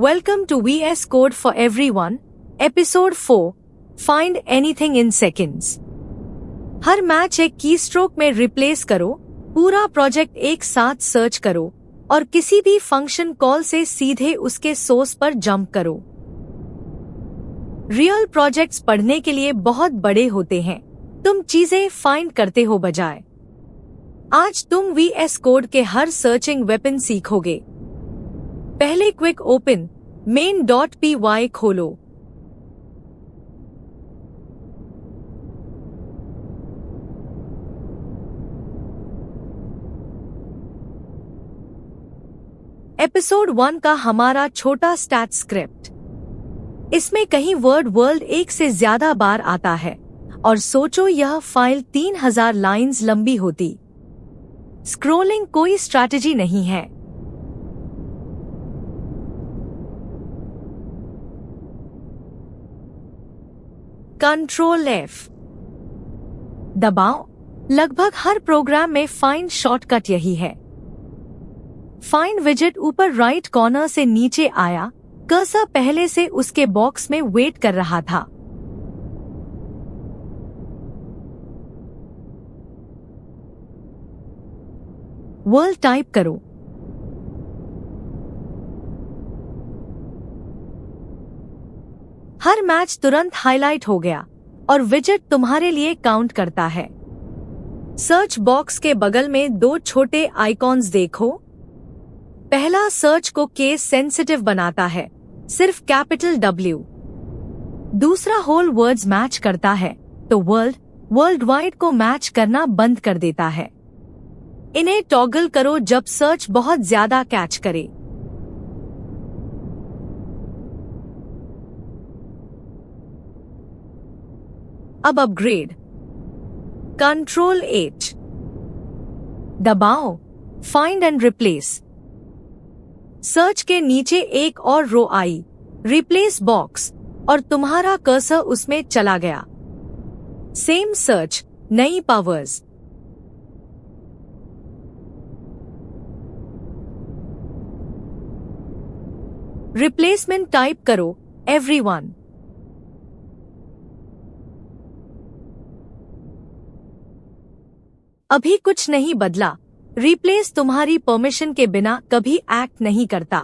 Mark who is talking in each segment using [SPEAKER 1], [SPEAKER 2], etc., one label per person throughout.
[SPEAKER 1] Welcome to VS Code for Everyone, Episode 4, Find Anything in Seconds. Her match एक keystroke में replace करो, पूरा project एक साथ सर्च करो और किसी भी फंक्शन कॉल से सीधे उसके सोर्स पर जंप करो। रियल प्रोजेक्ट्स पढ़ने के लिए बहुत बड़े होते हैं, तुम चीजें फाइंड करते हो बजाय। आज तुम VS कोड के हर सर्चिंग वेपन सीखोगे। पहले क्विक ओपन main.py खोलो। एपिसोड 1 का हमारा छोटा स्टैट स्क्रिप्ट। इसमें कहीं वर्ल्ड एक से ज्यादा बार आता है और सोचो यह फाइल 3000 लाइंस लंबी होती। स्क्रोलिंग कोई स्ट्रैटेजी नहीं है। Ctrl F दबाओ। लगभग हर प्रोग्राम में फाइंड शॉर्टकट यही है। फाइंड विजेट ऊपर राइट कॉर्नर से नीचे आया, कर्सर पहले से उसके बॉक्स में वेट कर रहा था। वर्ल्ड टाइप करो। हर मैच तुरंत हाईलाइट हो गया और विजेट तुम्हारे लिए काउंट करता है। सर्च बॉक्स के बगल में दो छोटे आइकॉन्स देखो। पहला सर्च को केस सेंसिटिव बनाता है, सिर्फ कैपिटल W। दूसरा होल वर्ड्स मैच करता है, तो वर्ल्ड वाइड को मैच करना बंद कर देता है। इन्हें टॉगल करो जब सर्च बहुत ज्यादा कैच करे। अब अपग्रेड। Ctrl H दबाओ, फाइंड एंड रिप्लेस। सर्च के नीचे एक और रो आई, रिप्लेस बॉक्स, और तुम्हारा कर्सर उसमें चला गया। सेम सर्च, नई पावर्स। रिप्लेसमेंट टाइप करो, एवरीवन। अभी कुछ नहीं बदला। रिप्लेस तुम्हारी परमिशन के बिना कभी एक्ट नहीं करता।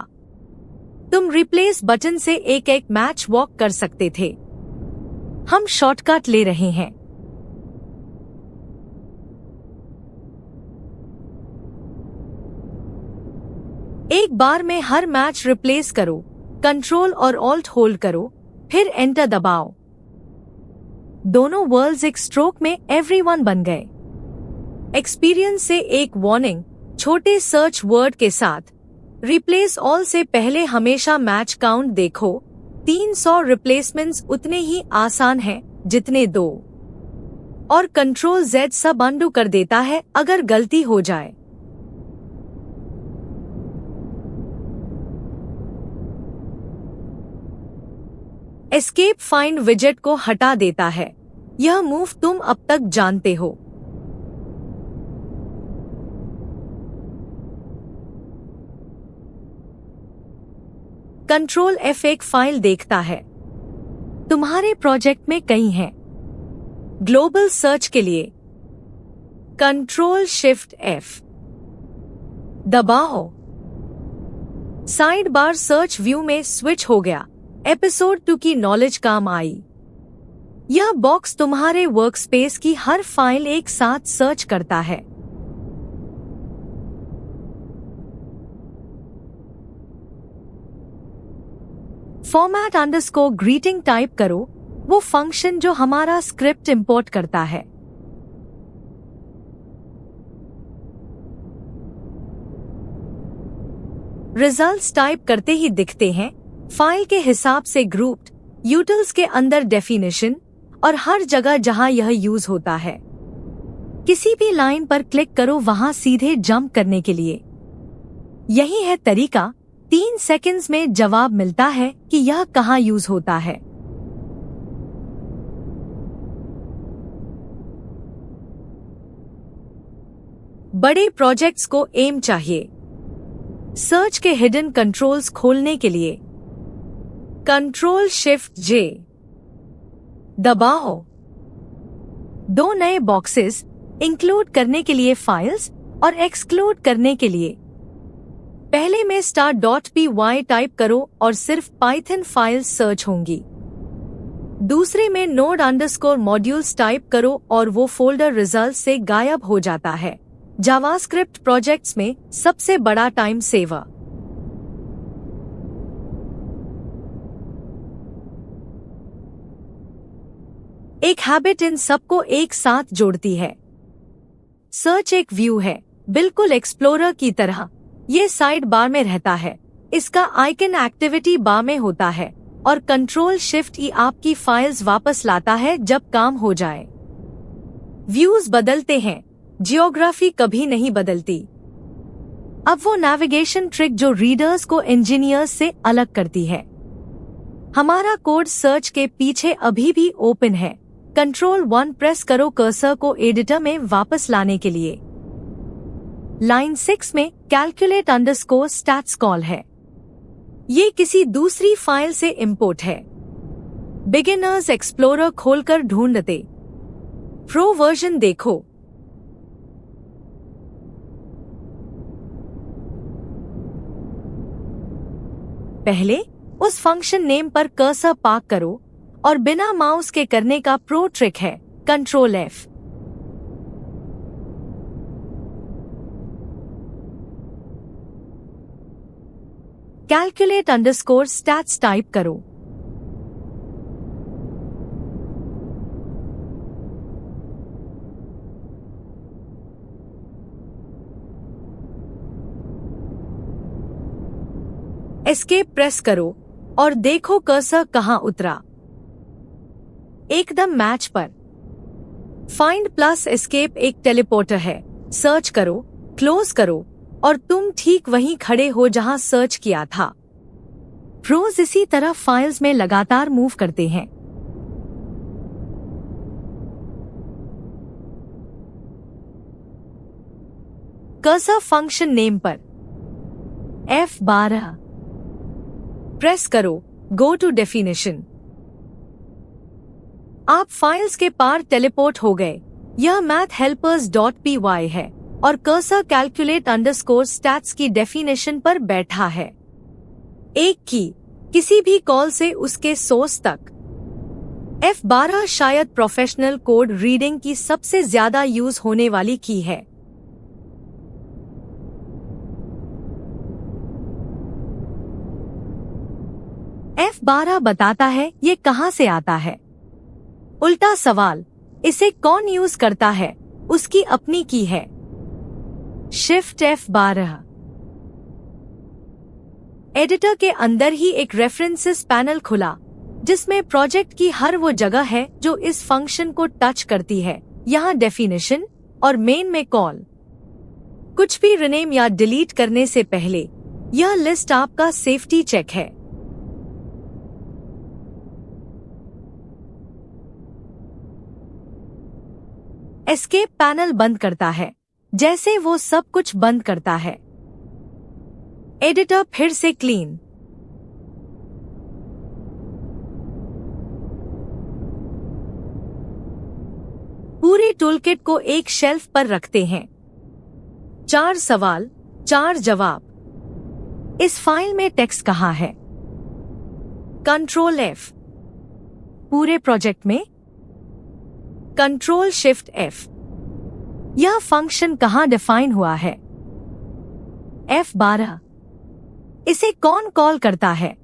[SPEAKER 1] तुम रिप्लेस बटन से एक मैच वॉक कर सकते थे। हम शॉर्टकट ले रहे हैं। एक बार में हर मैच रिप्लेस करो, कंट्रोल और ऑल्ट होल्ड करो, फिर एंटर दबाओ। दोनों वर्ल्ड्स एक स्ट्रोक में एवरीवन बन गए। एक्सपीरियंस से एक वार्निंग, छोटे सर्च वर्ड के साथ। रिप्लेस ऑल से पहले हमेशा मैच काउंट देखो। 300 रिप्लेसमेंट्स उतने ही आसान हैं जितने 2। और Ctrl Z सब अंडू कर देता है अगर गलती हो जाए। एस्केप फाइंड विजेट को हटा देता है। यह मूव तुम अब तक जानते हो। Ctrl F एक फाइल देखता है। तुम्हारे प्रोजेक्ट में कई हैं। ग्लोबल सर्च के लिए Ctrl Shift F दबाओ। साइड बार सर्च व्यू में स्विच हो गया। एपिसोड 2 की नॉलेज काम आई। यह बॉक्स तुम्हारे वर्कस्पेस की हर फाइल एक साथ सर्च करता है। फॉर्मेट अंडरस्कोर ग्रीटिंग टाइप करो, वो फंक्शन जो हमारा स्क्रिप्ट इंपोर्ट करता है। रिजल्ट्स टाइप करते ही दिखते हैं, फाइल के हिसाब से ग्रुप्ड, यूटिल्स के अंदर डेफिनेशन, और हर जगह जहां यह यूज होता है। किसी भी लाइन पर क्लिक करो वहां सीधे जंप करने के लिए। यही है तरीका। 3 सेकंड्स में जवाब मिलता है कि यह कहां यूज होता है। बड़े प्रोजेक्ट्स को एम चाहिए। सर्च के हिडन कंट्रोल्स खोलने के लिए कंट्रोल शिफ्ट जे दबाओ। दो नए बॉक्सेस, इंक्लूड करने के लिए फाइल्स और एक्सक्लूड करने के लिए। पहले में start.py टाइप करो और सिर्फ पाइथन फाइल्स सर्च होंगी। दूसरे में node_modules टाइप करो और वो फोल्डर रिजल्ट से गायब हो जाता है। जावास्क्रिप्ट प्रोजेक्ट्स में सबसे बड़ा टाइम सेवर। एक हैबिट इन सबको एक साथ जोड़ती है। सर्च एक व्यू है, बिल्कुल एक्सप्लोरर की तरह। ये साइड बार में रहता है, इसका आइकन एक्टिविटी बार में होता है और कंट्रोल शिफ्ट ई आपकी फाइल्स वापस लाता है जब काम हो जाए। व्यूज बदलते हैं, जियोग्राफी कभी नहीं बदलती। अब वो नेविगेशन ट्रिक जो रीडर्स को इंजीनियर्स से अलग करती है। हमारा कोड सर्च के पीछे अभी भी ओपन है। Ctrl+1 प्रेस करो कर्सर को एडिटर में वापस लाने के लिए। लाइन 6 में calculate_stats कॉल है। ये किसी दूसरी फाइल से इंपोर्ट है। बिगिनर्स एक्सप्लोरर खोलकर ढूंढते। प्रो वर्जन देखो। पहले उस फंक्शन नेम पर कर्सर पार्क करो और बिना माउस के करने का प्रो ट्रिक है Ctrl+F। calculate_stats टाइप करो। एस्केप प्रेस करो और देखो कर्सर कहां उतरा। एकदम मैच पर। फाइंड प्लस एस्केप एक टेलीपोर्टर है। सर्च करो, क्लोज करो और तुम ठीक वहीं खड़े हो जहां सर्च किया था। प्रोज इसी तरह फाइल्स में लगातार मूव करते हैं। कर्सर फंक्शन नेम पर F12 प्रेस करो, गो टू डेफिनेशन। आप फाइल्स के पार टेलीपोर्ट हो गए। यह mathhelpers.py है और कर्सर calculate_stats की डेफिनेशन पर बैठा है। एक की किसी भी कॉल से उसके सोर्स तक। F12 शायद प्रोफेशनल कोड रीडिंग की सबसे ज्यादा यूज होने वाली की है। F12 बताता है ये कहां से आता है। उल्टा सवाल, इसे कौन यूज करता है? उसकी अपनी की है। Shift F12। एडिटर के अंदर ही एक रेफरेंसेस पैनल खुला जिसमें प्रोजेक्ट की हर वो जगह है जो इस फंक्शन को टच करती है। यहाँ डेफिनेशन और मेन में कॉल। कुछ भी रिनेम या डिलीट करने से पहले यह लिस्ट आपका सेफ्टी चेक है। एस्केप पैनल बंद करता है, जैसे वो सब कुछ बंद करता है। एडिटर फिर से क्लीन। पूरी टूलकिट को एक शेल्फ पर रखते हैं। 4 सवाल, 4 जवाब। इस फाइल में टेक्स्ट कहाँ है? Ctrl+F। पूरे प्रोजेक्ट में Ctrl+Shift+F। यह फंक्शन कहां डिफाइन हुआ है? F12। इसे कौन कॉल करता है?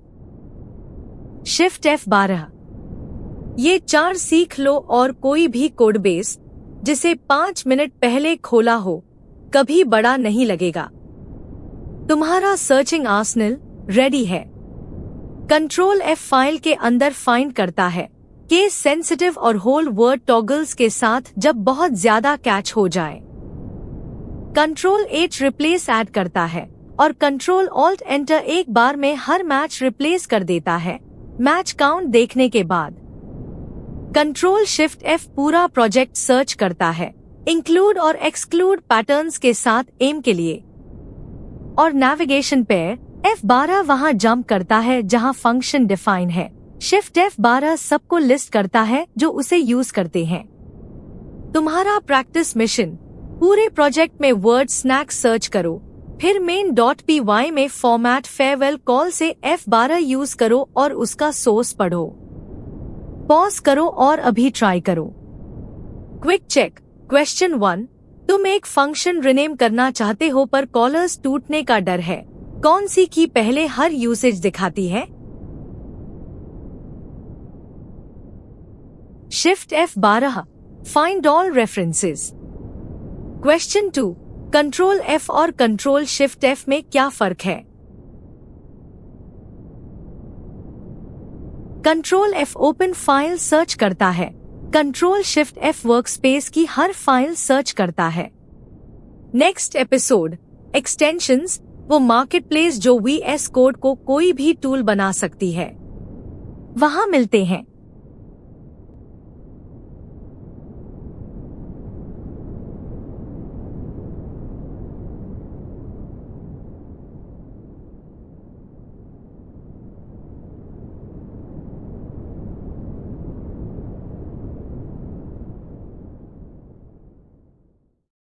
[SPEAKER 1] Shift F12। ये 4 सीख लो और कोई भी कोडबेस जिसे 5 मिनट पहले खोला हो कभी बड़ा नहीं लगेगा। तुम्हारा सर्चिंग आर्सेनल रेडी है। Ctrl+F फाइल के अंदर फाइंड करता है केस सेंसिटिव और होल वर्ड टॉगल्स के साथ जब बहुत ज्यादा कैच हो जाए। Ctrl+H रिप्लेस ऐड करता है और Ctrl+Alt+Enter एक बार में हर मैच रिप्लेस कर देता है। मैच काउंट देखने के बाद Ctrl+Shift+F पूरा प्रोजेक्ट सर्च करता है, इंक्लूड और एक्सक्लूड पैटर्न्स के साथ एम के लिए। और नेविगेशन पेयर F12 वहां जंप करता है जहां फंक्शन डिफाइन है। शिफ्ट F12 सबको लिस्ट करता है जो उसे यूज करते हैं। तुम्हारा प्रैक्टिस मिशन, पूरे प्रोजेक्ट में वर्ड स्नैक सर्च करो, फिर main.py में फॉर्मेट फेयरवेल कॉल से F12 यूज करो और उसका सोर्स पढ़ो। पॉज करो और अभी ट्राई करो। Quick check. क्वेश्चन 1, तुम एक फंक्शन रिनेम करना चाहते हो पर कॉलर्स टूटने का डर है। कौन सी की पहले हर यूसेज दिखाती है? Shift F12, find all references. Question 2, control F और कंट्रोल शिफ्ट F में क्या फर्क है? Control F open file search करता है, कंट्रोल शिफ्ट F वर्कस्पेस की हर फाइल सर्च करता है। नेक्स्ट एपिसोड, एक्सटेंशंस, वो मार्केटप्लेस जो VS कोड को कोई भी टूल बना सकती है। वहां मिलते हैं।